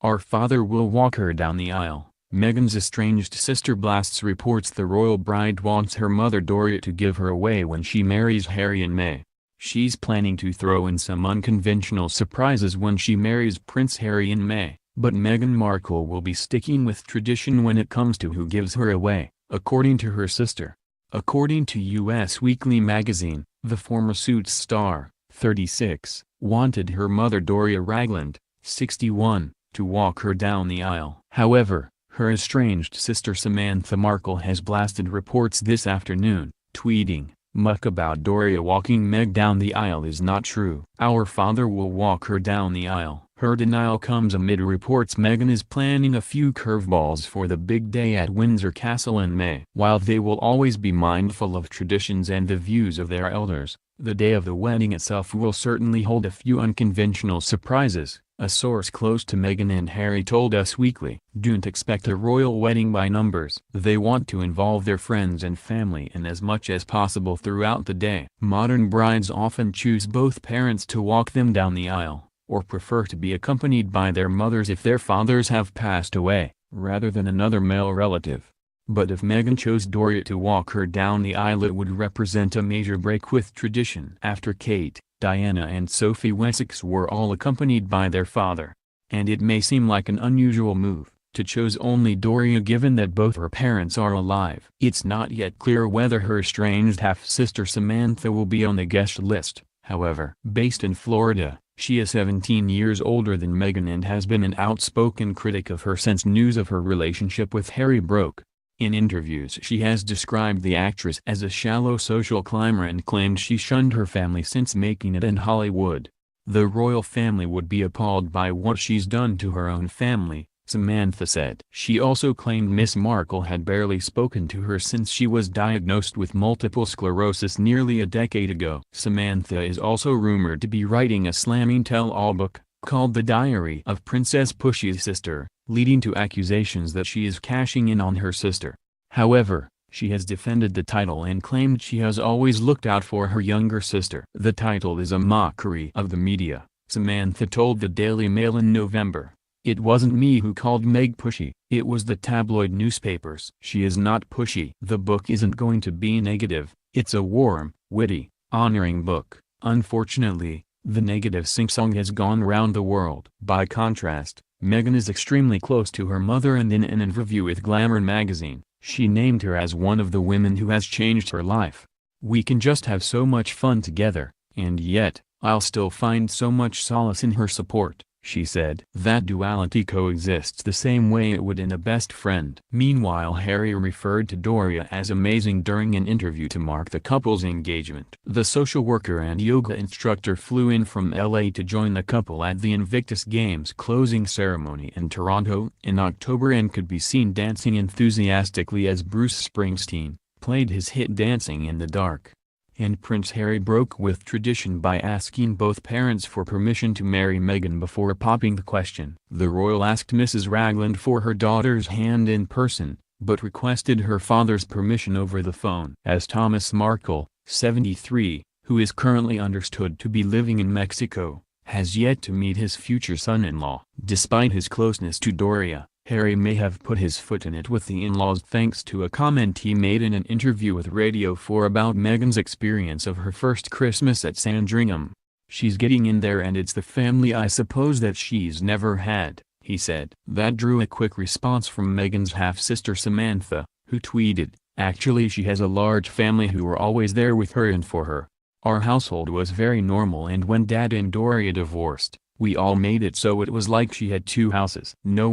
Our father will walk her down the aisle. Meghan's estranged sister blasts reports the royal bride wants her mother Doria to give her away when she marries Harry in May. She's planning to throw in some unconventional surprises when she marries Prince Harry in May, but Meghan Markle will be sticking with tradition when it comes to who gives her away, according to her sister. According to U.S. Weekly magazine, the former Suits star, 36, wanted her mother Doria Ragland, 61, to walk her down the aisle. However, her estranged sister Samantha Markle has blasted reports this afternoon, tweeting, "Muck about Doria walking Meg down the aisle is not true. Our father will walk her down the aisle." Her denial comes amid reports Meghan is planning a few curveballs for the big day at Windsor Castle in May. While they will always be mindful of traditions and the views of their elders, the day of the wedding itself will certainly hold a few unconventional surprises, a source close to Meghan and Harry told Us Weekly. Don't expect a royal wedding by numbers. They want to involve their friends and family in as much as possible throughout the day. Modern brides often choose both parents to walk them down the aisle, or prefer to be accompanied by their mothers if their fathers have passed away, rather than another male relative. But if Meghan chose Doria to walk her down the aisle, it would represent a major break with tradition. After Kate, Diana and Sophie Wessex were all accompanied by their father. And it may seem like an unusual move, to choose only Doria given that both her parents are alive. It's not yet clear whether her estranged half-sister Samantha will be on the guest list, however. Based in Florida, she is 17 years older than Meghan and has been an outspoken critic of her since news of her relationship with Harry broke. In interviews she has described the actress as a shallow social climber and claimed she shunned her family since making it in Hollywood. The royal family would be appalled by what she's done to her own family, Samantha said. She also claimed Miss Markle had barely spoken to her since she was diagnosed with multiple sclerosis nearly a decade ago. Samantha is also rumored to be writing a slamming tell-all book, called The Diary of Princess Pushy's Sister, leading to accusations that she is cashing in on her sister. However, she has defended the title and claimed she has always looked out for her younger sister. The title is a mockery of the media, Samantha told the Daily Mail in November. "It wasn't me who called Meg pushy, it was the tabloid newspapers. She is not pushy. The book isn't going to be negative, it's a warm, witty, honoring book. Unfortunately, the negative sing-song has gone round the world." By contrast, Meghan is extremely close to her mother, and in an interview with Glamour magazine, she named her as one of the women who has changed her life. "We can just have so much fun together, and yet, I'll still find so much solace in her support," she said. That duality coexists the same way it would in a best friend. Meanwhile, Harry referred to Doria as amazing during an interview to mark the couple's engagement. The social worker and yoga instructor flew in from LA to join the couple at the Invictus Games closing ceremony in Toronto in October and could be seen dancing enthusiastically as Bruce Springsteen played his hit Dancing in the Dark. And Prince Harry broke with tradition by asking both parents for permission to marry Meghan before popping the question. The royal asked Mrs. Ragland for her daughter's hand in person, but requested her father's permission over the phone. As Thomas Markle, 73, who is currently understood to be living in Mexico, has yet to meet his future son-in-law. Despite his closeness to Doria, Harry may have put his foot in it with the in-laws thanks to a comment he made in an interview with Radio 4 about Meghan's experience of her first Christmas at Sandringham. "She's getting in there and it's the family I suppose that she's never had," he said. That drew a quick response from Meghan's half-sister Samantha, who tweeted, "Actually she has a large family who were always there with her and for her. Our household was very normal, and when Dad and Doria divorced, we all made it so it was like she had two houses. No